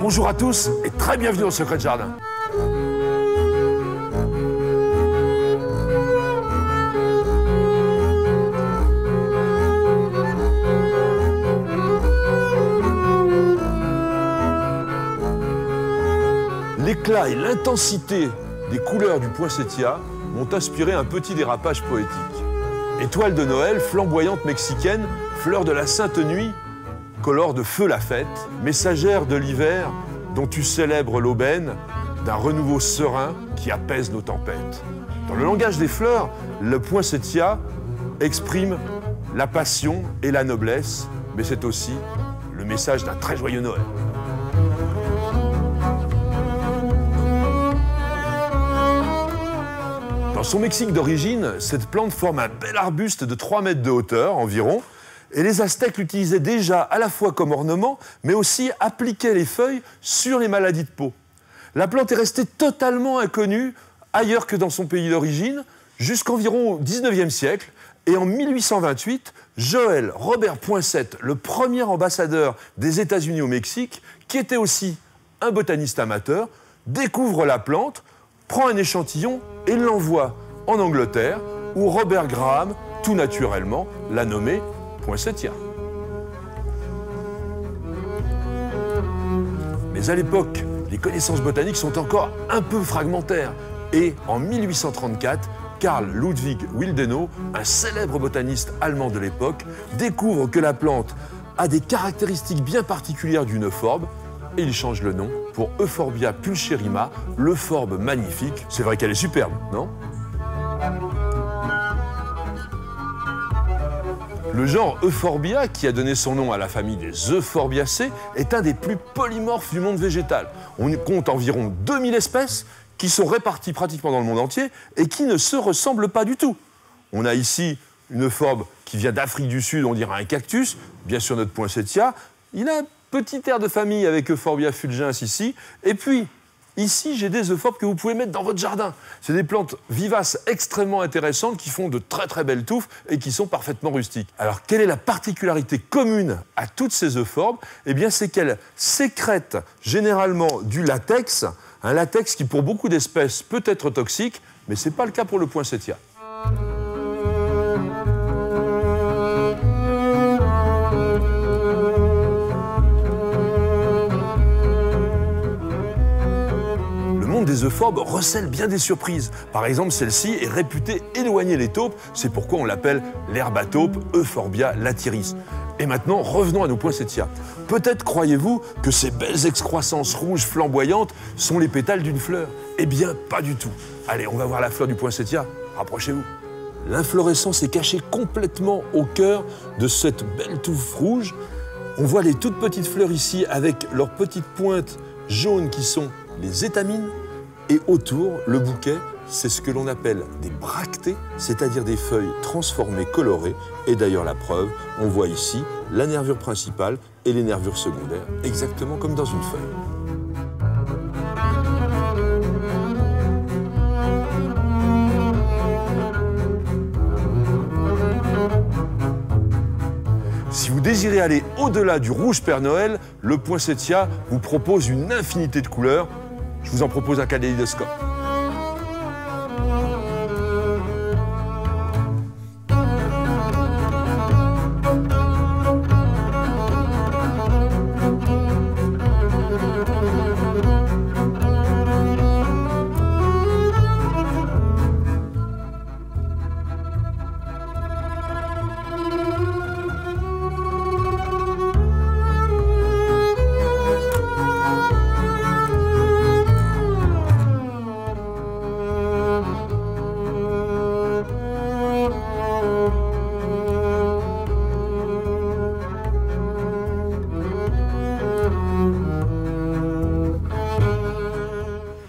Bonjour à tous et très bienvenue au Secret de Jardin. L'éclat et l'intensité des couleurs du poinsettia m'ont inspiré un petit dérapage poétique. Étoile de Noël, flamboyante mexicaine, fleur de la sainte nuit, colore de feu la fête, messagère de l'hiver dont tu célèbres l'aubaine, d'un renouveau serein qui apaise nos tempêtes. Dans le langage des fleurs, le poinsettia exprime la passion et la noblesse, mais c'est aussi le message d'un très joyeux Noël. Dans son Mexique d'origine, cette plante forme un bel arbuste de 3 mètres de hauteur environ, et les Aztèques l'utilisaient déjà à la fois comme ornement, mais aussi appliquaient les feuilles sur les maladies de peau. La plante est restée totalement inconnue ailleurs que dans son pays d'origine, jusqu'environ au XIXe siècle, et en 1828, Joël Robert Poinsett, le premier ambassadeur des États-Unis au Mexique, qui était aussi un botaniste amateur, découvre la plante, prend un échantillon et l'envoie en Angleterre, où Robert Graham, tout naturellement, l'a nommé poinsettia. Mais à l'époque, les connaissances botaniques sont encore un peu fragmentaires. Et en 1834, Carl Ludwig Willdenow, un célèbre botaniste allemand de l'époque, découvre que la plante a des caractéristiques bien particulières d'une euphorbie, et il change le nom pour Euphorbia pulcherrima, l'euphorbe magnifique. C'est vrai qu'elle est superbe, non? Le genre Euphorbia, qui a donné son nom à la famille des Euphorbiacées, est un des plus polymorphes du monde végétal. On compte environ 2000 espèces qui sont réparties pratiquement dans le monde entier et qui ne se ressemblent pas du tout. On a ici une euphorbe qui vient d'Afrique du Sud, on dirait un cactus, bien sûr notre poinsettia. Il a un petit air de famille avec Euphorbia fulgens ici. Et puis, ici, j'ai des euphorbes que vous pouvez mettre dans votre jardin. C'est des plantes vivaces extrêmement intéressantes qui font de très très belles touffes et qui sont parfaitement rustiques. Alors, quelle est la particularité commune à toutes ces euphorbes? Eh bien, c'est qu'elles sécrètent généralement du latex, un latex qui, pour beaucoup d'espèces, peut être toxique, mais ce n'est pas le cas pour le poinsettia. Des euphorbes recèlent bien des surprises. Par exemple, celle-ci est réputée éloigner les taupes, c'est pourquoi on l'appelle l'herbe à taupe, Euphorbia latiris. Et maintenant, revenons à nos poinsettias. Peut-être croyez-vous que ces belles excroissances rouges flamboyantes sont les pétales d'une fleur. Eh bien, pas du tout. Allez, on va voir la fleur du poinsettia. Rapprochez-vous. L'inflorescence est cachée complètement au cœur de cette belle touffe rouge. On voit les toutes petites fleurs ici avec leurs petites pointes jaunes qui sont les étamines. Et autour, le bouquet, c'est ce que l'on appelle des bractées, c'est-à-dire des feuilles transformées, colorées. Et d'ailleurs, la preuve, on voit ici la nervure principale et les nervures secondaires, exactement comme dans une feuille. Si vous désirez aller au-delà du rouge Père Noël, le poinsettia vous propose une infinité de couleurs. Je vous en propose un kaléidoscope.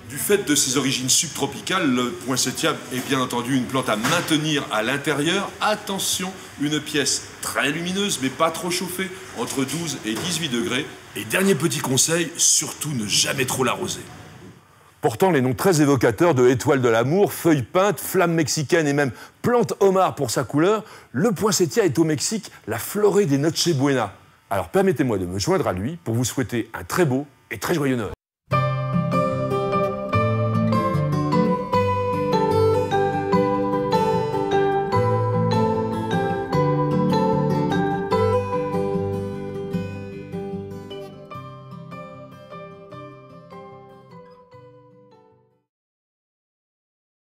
Du fait de ses origines subtropicales, le poinsettia est bien entendu une plante à maintenir à l'intérieur. Attention, une pièce très lumineuse mais pas trop chauffée, entre 12 et 18 degrés. Et dernier petit conseil, surtout ne jamais trop l'arroser. Portant les noms très évocateurs de étoile de l'amour, feuille peinte, flamme mexicaine et même plante homard pour sa couleur, le poinsettia est au Mexique la florée des Noche Buena. Alors permettez-moi de me joindre à lui pour vous souhaiter un très beau et très joyeux Noël.